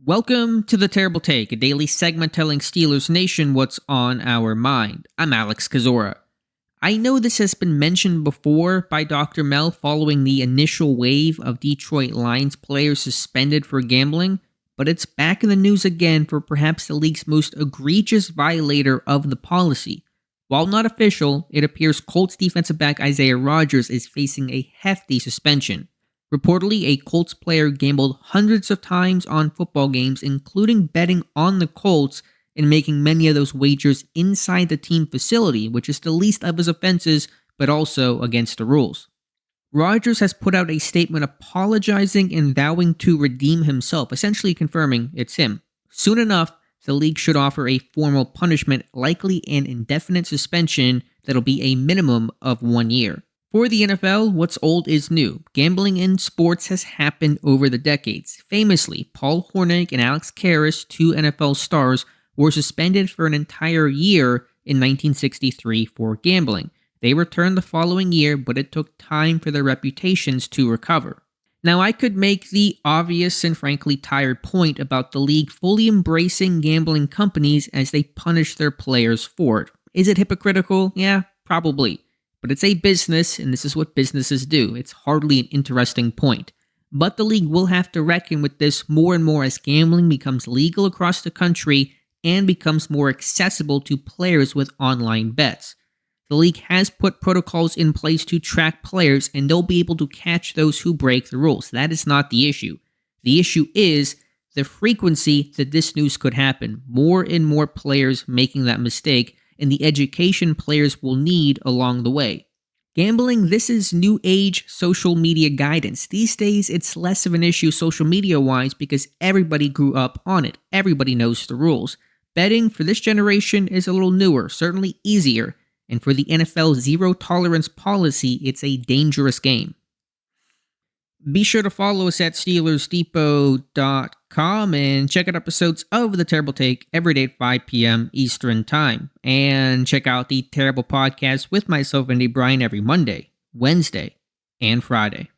Welcome to The Terrible Take, a daily segment telling Steelers Nation what's on our mind. I'm Alex Kozora. I know this has been mentioned before by Dr. Mel following the initial wave of Detroit Lions players suspended for gambling, but it's back in the news again for perhaps the league's most egregious violator of the policy. While not official, it appears Colts defensive back Isaiah Rodgers is facing a hefty suspension. Reportedly, a Colts player gambled hundreds of times on football games, including betting on the Colts and making many of those wagers inside the team facility, which is the least of his offenses, but also against the rules. Rodgers has put out a statement apologizing and vowing to redeem himself, essentially confirming it's him. Soon enough, the league should offer a formal punishment, likely an indefinite suspension that'll be a minimum of 1 year. For the NFL, what's old is new. Gambling in sports has happened over the decades. Famously, Paul Hornung and Alex Karras, two NFL stars, were suspended for an entire year in 1963 for gambling. They returned the following year, but it took time for their reputations to recover. Now, I could make the obvious and frankly tired point about the league fully embracing gambling companies as they punish their players for it. Is it hypocritical? Yeah, probably. But it's a business, and this is what businesses do. It's hardly an interesting point. But the league will have to reckon with this more and more as gambling becomes legal across the country and becomes more accessible to players with online bets. The league has put protocols in place to track players, and they'll be able to catch those who break the rules. That is not the issue. The issue is the frequency that this news could happen. More and more players making that mistake, and the education players will need along the way. Gambling, this is new age social media guidance. These days, it's less of an issue social media-wise because everybody grew up on it. Everybody knows the rules. Betting for this generation is a little newer, certainly easier, and for the NFL zero-tolerance policy, it's a dangerous game. Be sure to follow us at SteelersDepot.com and check out episodes of The Terrible Take every day at 5 p.m. Eastern Time. And check out the Terrible Podcast with myself and Brian every Monday, Wednesday, and Friday.